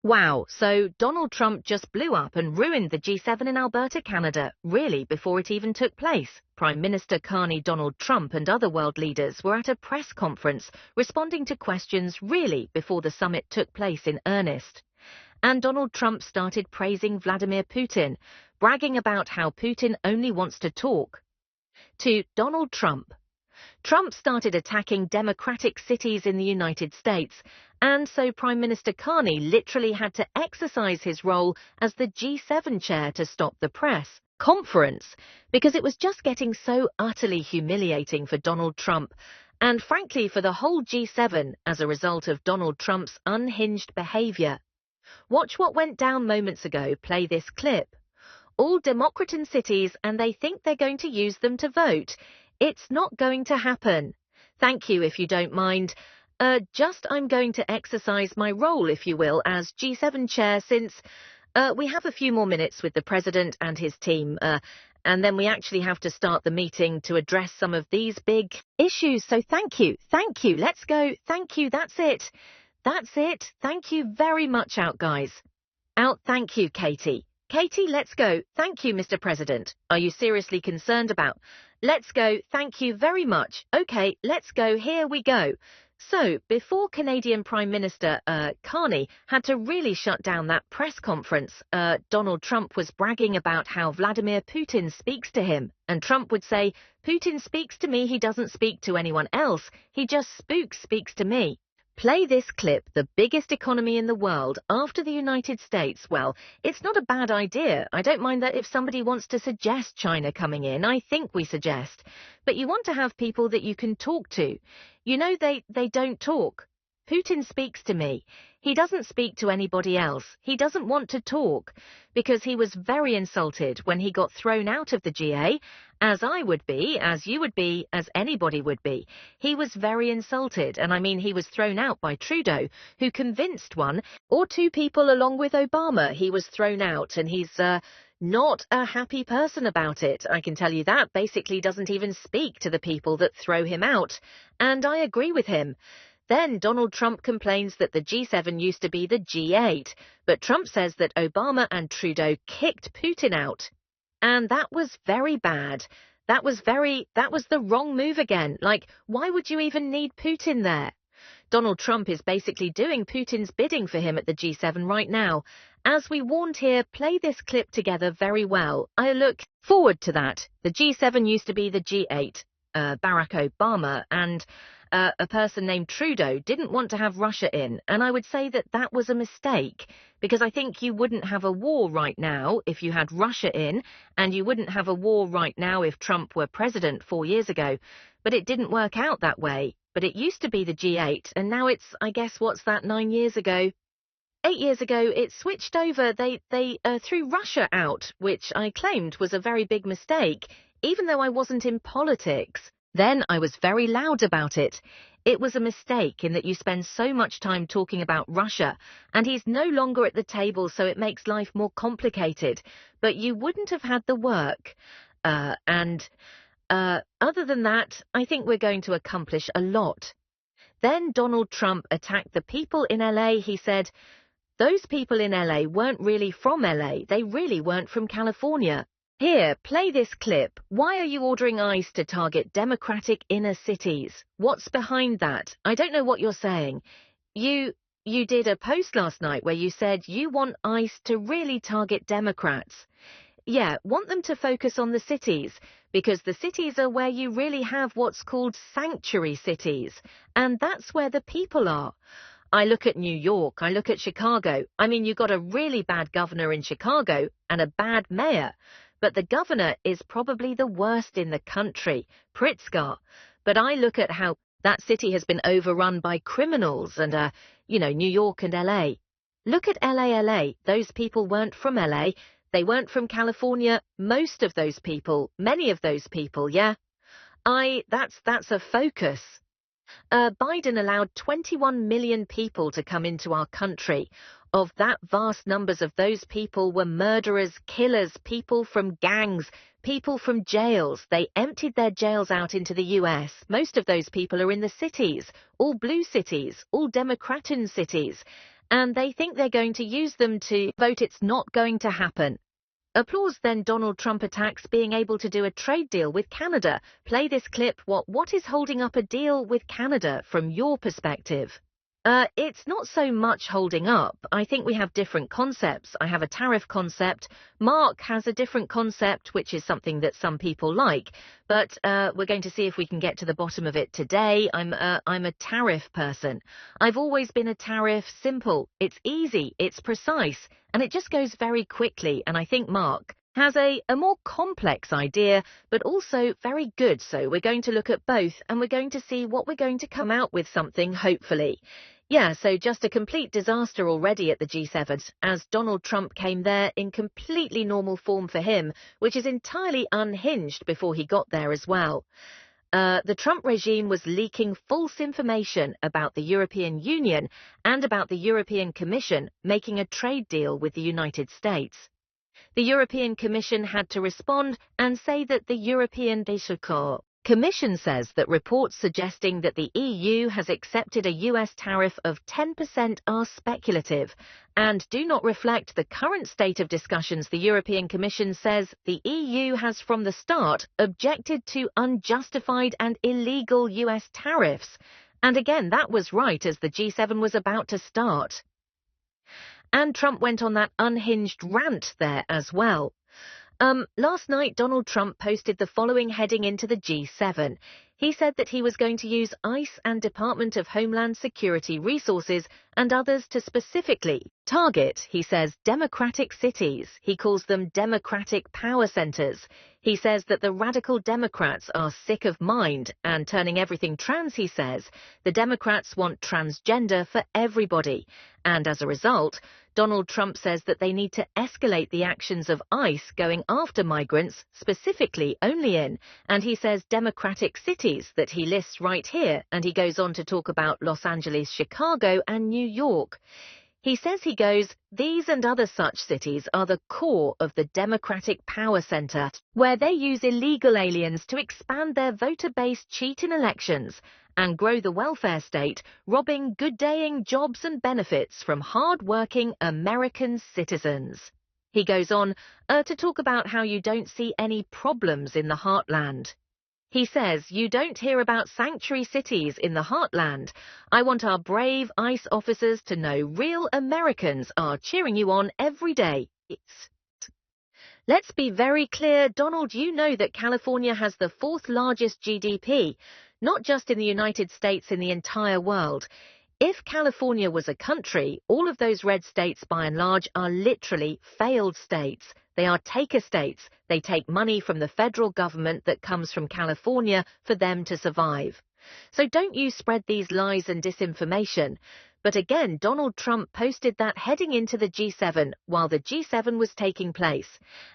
Wow, so Donald Trump just blew up and ruined the G7 in Alberta, Canada, really before it even took place. Prime Minister Carney, Donald Trump and other world leaders were at a press conference responding to questions really before the summit took place in earnest. And Donald Trump started praising Vladimir Putin, bragging about how Putin only wants to talk. To Donald Trump. Trump started attacking democratic cities in the United States, and so Prime Minister Carney literally had to exercise his role as the G7 chair to stop the press conference, because it was just getting so utterly humiliating for Donald Trump, and frankly for the whole G7 as a result of Donald Trump's unhinged behavior. Watch what went down moments ago. Play this clip. All Democratan cities, and they think they're going to use them to vote. It's not going to happen. Thank you, if you don't mind. I'm going to exercise my role, if you will, as G7 chair since we have a few more minutes with the president and his team, and then we actually have to start the meeting to address some of these big issues. So thank you. Let's go. Thank you. That's it. Thank you very much. Out, guys. Out. Thank you, Katie. Katie, let's go. Thank you, Mr. President. Are you seriously concerned about? Let's go. Thank you very much. Okay, let's go. Here we go. So, before Canadian Prime Minister Carney had to really shut down that press conference, Donald Trump was bragging about how Vladimir Putin speaks to him. And Trump would say, Putin speaks to me, he doesn't speak to anyone else. He just speaks to me. Play this clip. The biggest economy in the world after the United States. Well, it's not a bad idea. I don't mind that if somebody wants to suggest China coming in. I think we suggest. But you want to have people that you can talk to. You know, they don't talk. Putin speaks to me. He doesn't speak to anybody else. He doesn't want to talk because he was very insulted when he got thrown out of the GA, as I would be, as you would be, as anybody would be. He was very insulted, and I mean he was thrown out by Trudeau, who convinced one or two people along with Obama. He was thrown out, and he's not a happy person about it. I can tell you that. Basically doesn't even speak to the people that throw him out, and I agree with him. Then Donald Trump complains that the G7 used to be the G8, but Trump says that Obama and Trudeau kicked Putin out. And that was very bad. That was the wrong move again. Like, why would you even need Putin there? Donald Trump is basically doing Putin's bidding for him at the G7 right now. As we warned here, play this clip together very well. I look forward to that. The G7 used to be the G8. Barack Obama and a person named Trudeau didn't want to have Russia in, and I would say that that was a mistake, because I think you wouldn't have a war right now if you had Russia in, and you wouldn't have a war right now if Trump were president 4 years ago. But it didn't work out that way. But it used to be the G8, and now it's, I guess, what's that, 9 years ago? 8 years ago, it switched over. They threw Russia out, which I claimed was a very big mistake, even though I wasn't in politics. Then I was very loud about it. It was a mistake in that you spend so much time talking about Russia, and he's no longer at the table, so it makes life more complicated. But you wouldn't have had the work. Other than that, I think we're going to accomplish a lot. Then Donald Trump attacked the people in LA. He said, those people in LA weren't really from LA. They really weren't from California. Here, play this clip. Why are you ordering ICE to target Democratic inner cities? What's behind that? I don't know what you're saying. You did a post last night where you said you want ICE to really target Democrats. Yeah, want them to focus on the cities, because the cities are where you really have what's called sanctuary cities, and that's where the people are. I look at New York, I look at Chicago. I mean, you got a really bad governor in Chicago and a bad mayor. But the governor is probably the worst in the country, Pritzker. But I look at how that city has been overrun by criminals and, New York and LA. Look at LA. Those people weren't from LA. They weren't from California. Most of those people, many of those people, yeah. That's a focus. Biden allowed 21 million people to come into our country. Of that, vast numbers of those people were murderers, killers, people from gangs, people from jails. They emptied their jails out into the US. Most of those people are in the cities, all blue cities, all Democratan cities. and they think they're going to use them to vote it's not going to happen. Applause. Then Donald Trump attacks being able to do a trade deal with Canada. Play this clip. What is holding up a deal with Canada from your perspective? It's not so much holding up. I think we have different concepts. I have a tariff concept. Mark has a different concept, which is something that some people like. But we're going to see if we can get to the bottom of it today. I'm a tariff person. I've always been a tariff. Simple. It's easy. It's precise. And it just goes very quickly. And I think Mark has a more complex idea, but also very good. So we're going to look at both, and we're going to see what we're going to come out with something, hopefully. Yeah, so just a complete disaster already at the G7, as Donald Trump came there in completely normal form for him, which is entirely unhinged before he got there as well. The Trump regime was leaking false information about the European Union and about the European Commission making a trade deal with the United States. The European Commission had to respond and say that the European Commission says that reports suggesting that the EU has accepted a US tariff of 10% are speculative and do not reflect the current state of discussions. The European Commission says the EU has from the start objected to unjustified and illegal US tariffs. And again, that was right as the G7 was about to start. And Trump went on that unhinged rant there as well. Last night, Donald Trump posted the following heading into the G7. He said that he was going to use ICE and Department of Homeland Security resources and others to specifically target, he says, democratic cities. He calls them democratic power centers. He says that the radical Democrats are sick of mind and turning everything trans, he says. The Democrats want transgender for everybody. And as a result, Donald Trump says that they need to escalate the actions of ICE going after migrants, specifically only in, and he says, democratic cities that he lists right here, and he goes on to talk about Los Angeles, Chicago, and New York. He says, he goes, these and other such cities are the core of the Democratic Power Center, where they use illegal aliens to expand their voter base, cheat in elections, and grow the welfare state, robbing good-daying jobs and benefits from hard-working American citizens. He goes on to talk about how you don't see any problems in the heartland. He says, you don't hear about sanctuary cities in the heartland. I want our brave ICE officers to know real Americans are cheering you on every day. Let's be very clear, Donald, you know that California has the 4th largest GDP, not just in the United States, in the entire world. If California was a country, all of those red states, by and large, are literally failed states. They are taker states. They take money from the federal government that comes from California for them to survive. So don't you spread these lies and disinformation. But again, Donald Trump posted that heading into the G7 while the G7 was taking place.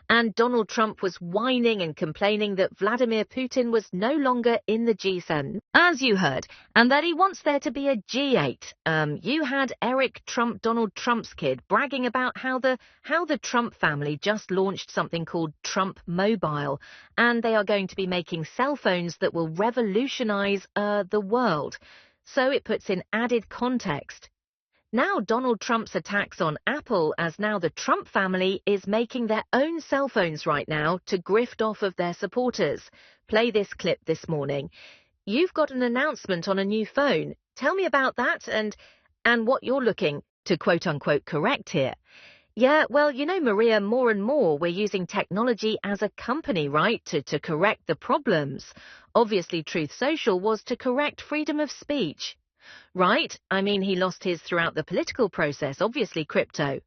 And Donald Trump was whining and complaining that Vladimir Putin was no longer in the G7, as you heard, and that he wants there to be a G8. You had Eric Trump, Donald Trump's kid, bragging about how the Trump family just launched something called Trump Mobile, and they are going to be making cell phones that will revolutionize the world. So it puts in added context. Now Donald Trump's attacks on Apple, as now the Trump family is making their own cell phones right now to grift off of their supporters. Play this clip this morning. You've got an announcement on a new phone. Tell me about that and what you're looking to quote-unquote correct here. Yeah, well, you know, Maria, more and more we're using technology as a company, right, to correct the problems. Obviously, Truth Social was to correct freedom of speech. Right? I mean, he lost his throughout the political process, obviously crypto.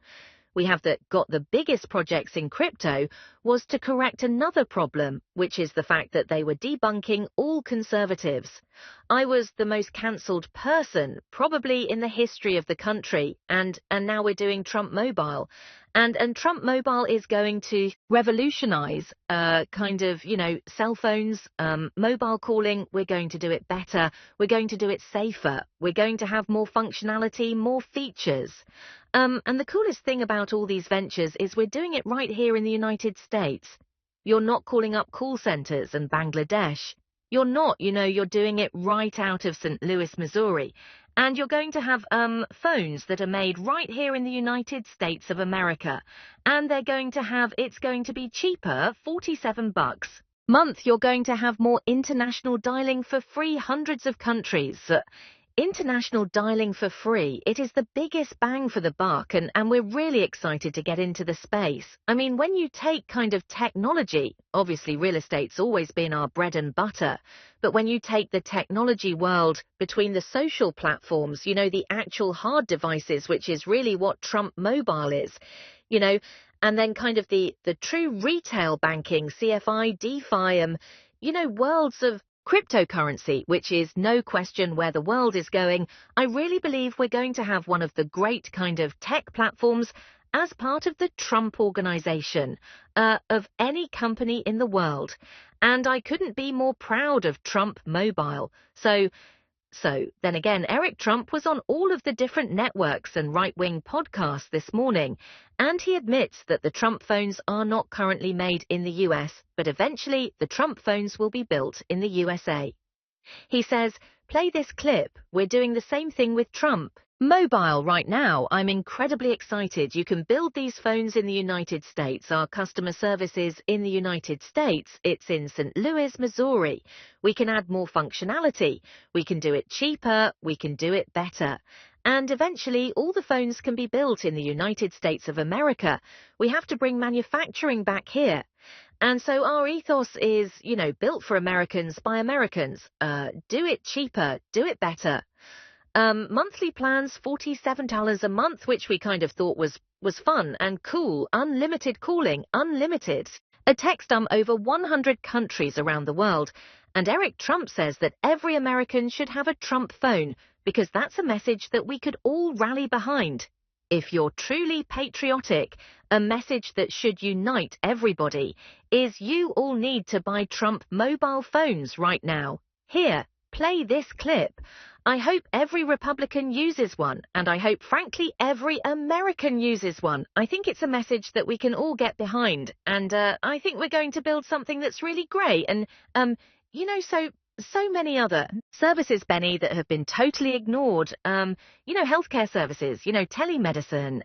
We have got the biggest projects in crypto was to correct another problem, which is the fact that they were debunking all conservatives. I was the most cancelled person, probably in the history of the country, and now we're doing Trump Mobile. And Trump Mobile is going to revolutionize kind of, you know, cell phones, mobile calling. We're going to do it better. We're going to do it safer. We're going to have more functionality, more features. And the coolest thing about all these ventures is we're doing it right here in the United States. You're not calling up call centers in Bangladesh. You're not, you're doing it right out of St. Louis, Missouri. And you're going to have phones that are made right here in the United States of America. And it's going to be cheaper, $47 month. You're going to have more international dialing for free, hundreds of countries. International dialing for free. It is the biggest bang for the buck, and we're really excited to get into the space. I mean, when you take kind of technology, obviously real estate's always been our bread and butter, but when you take the technology world between the social platforms, the actual hard devices, which is really what Trump Mobile is, and then kind of the true retail banking, CFI, DeFi, worlds of cryptocurrency, which is no question where the world is going. I really believe we're going to have one of the great kind of tech platforms as part of the Trump organization of any company in the world. And I couldn't be more proud of Trump Mobile. So then again, Eric Trump was on all of the different networks and right-wing podcasts this morning, and he admits that the Trump phones are not currently made in the US, but eventually the Trump phones will be built in the USA. He says, "Play this clip. We're doing the same thing with Trump Mobile right now. I'm incredibly excited. You can build these phones in the United States. Our customer service is in the United States. It's in St. Louis, Missouri. We can add more functionality. We can do it cheaper. We can do it better. And eventually, all the phones can be built in the United States of America. We have to bring manufacturing back here. And so our ethos is, built for Americans by Americans. Do it cheaper. Do it better." Monthly plans, $47 a month, which we kind of thought was fun and cool. Unlimited calling, unlimited. A text over 100 countries around the world. And Eric Trump says that every American should have a Trump phone, because that's a message that we could all rally behind. If you're truly patriotic, a message that should unite everybody is you all need to buy Trump mobile phones right now. Here, play this clip. I hope every Republican uses one, and I hope, frankly, every American uses one. I think it's a message that we can all get behind, and I think we're going to build something that's really great, and, so many other services, Benny, that have been totally ignored. Healthcare services, telemedicine,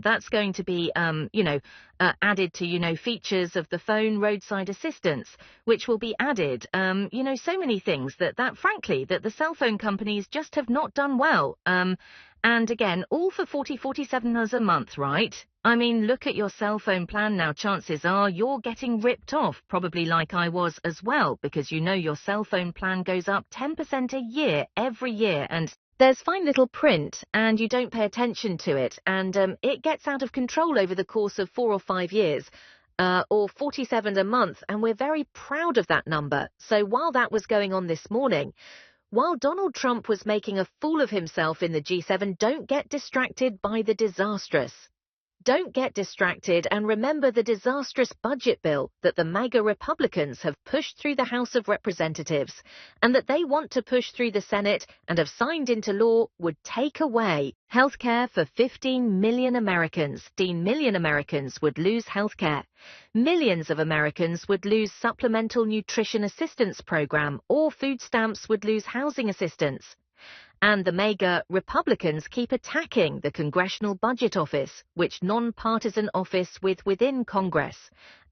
that's going to be, added to, features of the phone, roadside assistance, which will be added, so many things that frankly, that the cell phone companies just have not done well. And again, all for $47 a month, right? I mean, look at your cell phone plan now. Chances are you're getting ripped off, probably like I was as well, because your cell phone plan goes up 10% a year, every year, and there's fine little print, and you don't pay attention to it, and it gets out of control over the course of 4 or 5 years, or $47 a month, and we're very proud of that number. So while that was going on this morning, while Donald Trump was making a fool of himself in the G7, don't get distracted by the disastrous. Don't get distracted and remember the disastrous budget bill that the MAGA Republicans have pushed through the House of Representatives and that they want to push through the Senate and have signed into law would take away health care for 15 million Americans. 15 million Americans would lose health care. Millions of Americans would lose supplemental nutrition assistance program, or food stamps would lose housing assistance. And the MAGA Republicans keep attacking the Congressional Budget Office, which non-partisan office within Congress.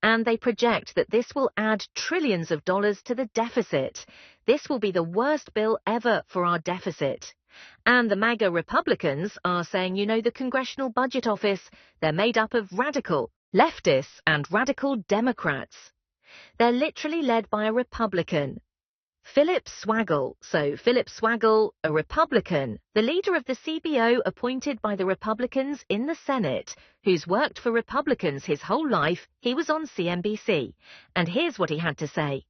And they project that this will add trillions of dollars to the deficit. This will be the worst bill ever for our deficit. And the MAGA Republicans are saying, the Congressional Budget Office, they're made up of radical leftists and radical Democrats. They're literally led by a Republican, Philip Swaggle. So Philip Swaggle, a Republican, the leader of the CBO appointed by the Republicans in the Senate, who's worked for Republicans his whole life. He was on CNBC. And here's what he had to say.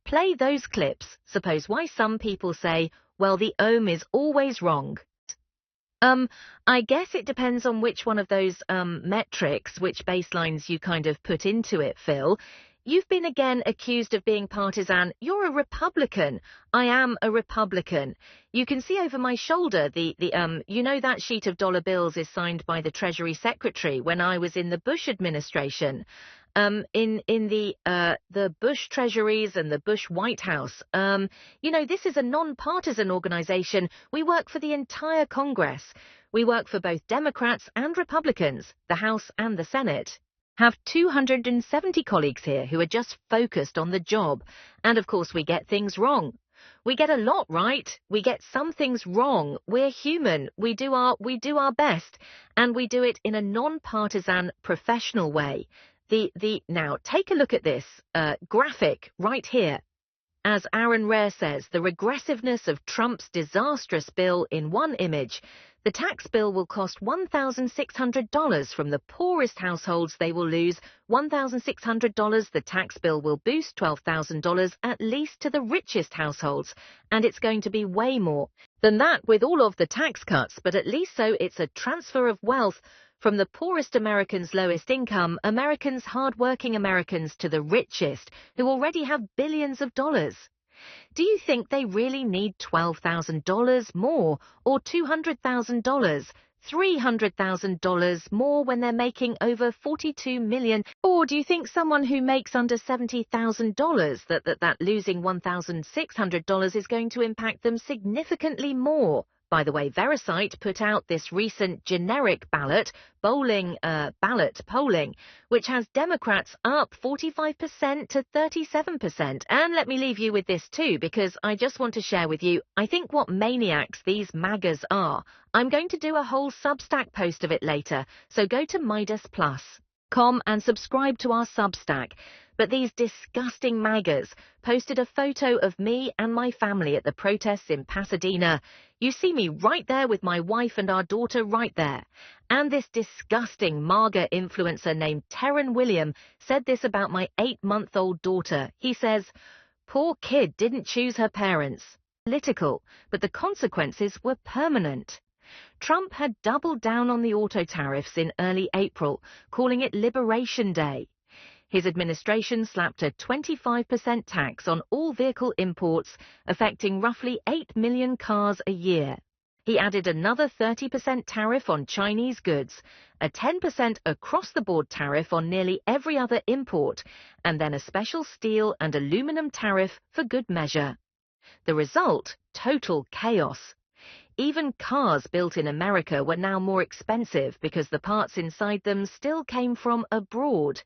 Play those clips. Suppose why some people say, well, the ohm is always wrong. I guess it depends on which one of those metrics, which baselines you kind of put into it, Phil. You've been again accused of being partisan. You're a Republican. I am a Republican. You can see over my shoulder that sheet of dollar bills is signed by the Treasury Secretary when I was in the Bush administration. in the Bush treasuries and the Bush White House. This is a non-partisan organization. We work for the entire Congress. We work for both Democrats and Republicans, the House and the Senate. Have 270 colleagues here who are just focused on the job. And of course, we get things wrong. We get a lot right. We get some things wrong. We're human. We do our best, and we do it in a non-partisan, professional way. Now take a look at this graphic right here. As Aaron Rare says, the regressiveness of Trump's disastrous bill in one image. The tax bill will cost $1,600 from the poorest households. They will lose $1,600. The tax bill will boost $12,000 at least to the richest households. And it's going to be way more than that with all of the tax cuts. But at least so it's a transfer of wealth from the poorest Americans' lowest income, Americans, hard-working Americans, to the richest, who already have billions of dollars. Do you think they really need $12,000 more, or $200,000, $300,000 more when they're making over $42 million? Or do you think someone who makes under $70,000 that losing $1,600 is going to impact them significantly more? By the way, Verisight put out this recent generic ballot polling, which has Democrats up 45% to 37%. And let me leave you with this too, because I just want to share with you, I think what maniacs these MAGAs are. I'm going to do a whole Substack post of it later, so go to MidasPlus.com and subscribe to our Substack. But these disgusting MAGAs posted a photo of me and my family at the protests in Pasadena. You see me right there with my wife and our daughter right there. And this disgusting MAGA influencer named Terran William said this about my 8-month-old daughter. He says, "Poor kid didn't choose her parents." Political, but the consequences were permanent. Trump had doubled down on the auto tariffs in early April, calling it Liberation Day. His administration slapped a 25% tax on all vehicle imports, affecting roughly 8 million cars a year. He added another 30% tariff on Chinese goods, a 10% across-the-board tariff on nearly every other import, and then a special steel and aluminum tariff for good measure. The result? Total chaos. Even cars built in America were now more expensive because the parts inside them still came from abroad.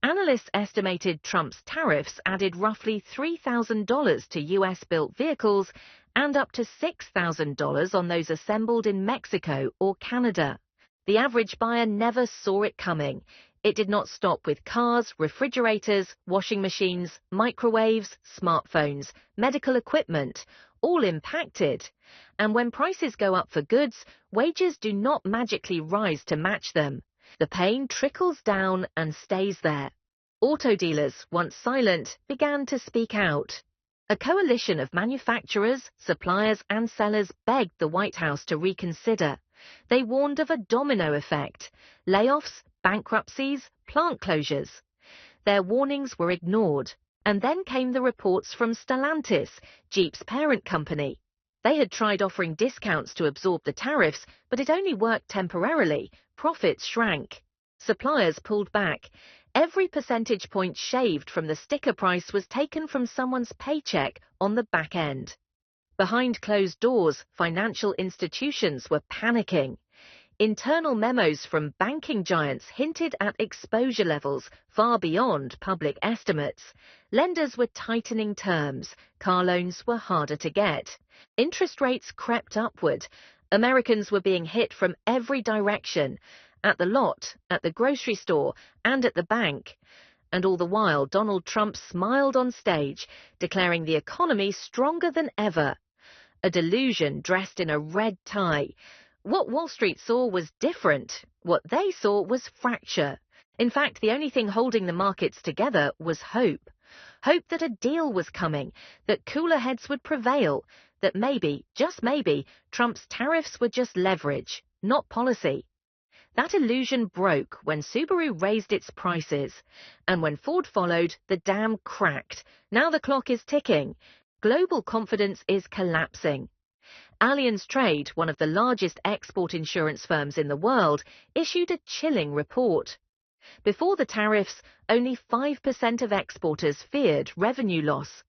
Analysts estimated Trump's tariffs added roughly $3,000 to U.S.-built vehicles and up to $6,000 on those assembled in Mexico or Canada. The average buyer never saw it coming. It did not stop with cars, refrigerators, washing machines, microwaves, smartphones, medical equipment, all impacted. And when prices go up for goods, wages do not magically rise to match them. The pain trickles down and stays there. Auto dealers, once silent, began to speak out. A coalition of manufacturers, suppliers and sellers begged the White House to reconsider. They warned of a domino effect: layoffs, bankruptcies, plant closures. Their warnings were ignored. And then came the reports from Stellantis, Jeep's parent company. They had tried offering discounts to absorb the tariffs, but it only worked temporarily. Profits shrank. Suppliers pulled back. Every percentage point shaved from the sticker price was taken from someone's paycheck on the back end. Behind closed doors, financial institutions were panicking. Internal memos from banking giants hinted at exposure levels far beyond public estimates. Lenders were tightening terms. Car loans were harder to get. Interest rates crept upward. Americans were being hit from every direction, at the lot, at the grocery store, and at the bank. And all the while, Donald Trump smiled on stage, declaring the economy stronger than ever. A delusion dressed in a red tie. What Wall Street saw was different. What they saw was fracture. In fact, the only thing holding the markets together was hope. Hope that a deal was coming, that cooler heads would prevail, that maybe, just maybe, Trump's tariffs were just leverage, not policy. That illusion broke when Subaru raised its prices, and when Ford followed, the dam cracked. Now the clock is ticking. Global confidence is collapsing. Allianz Trade, one of the largest export insurance firms in the world, issued a chilling report. Before the tariffs, only 5% of exporters feared revenue loss.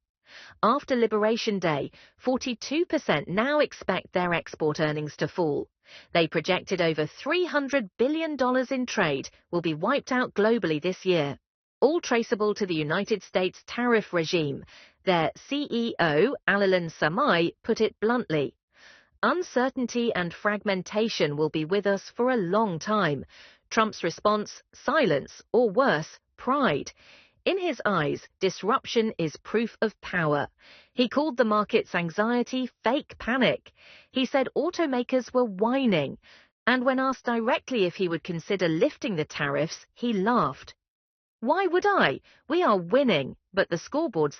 After Liberation Day, 42% now expect their export earnings to fall. They projected over $300 billion in trade will be wiped out globally this year, all traceable to the United States tariff regime. Their CEO, Alilan Samai, put it bluntly. Uncertainty and fragmentation will be with us for a long time. Trump's response, silence, or worse, pride. In his eyes, disruption is proof of power. He called the market's anxiety fake panic. He said automakers were whining, and when asked directly if he would consider lifting the tariffs, he laughed. Why would I? We are winning, but the scoreboard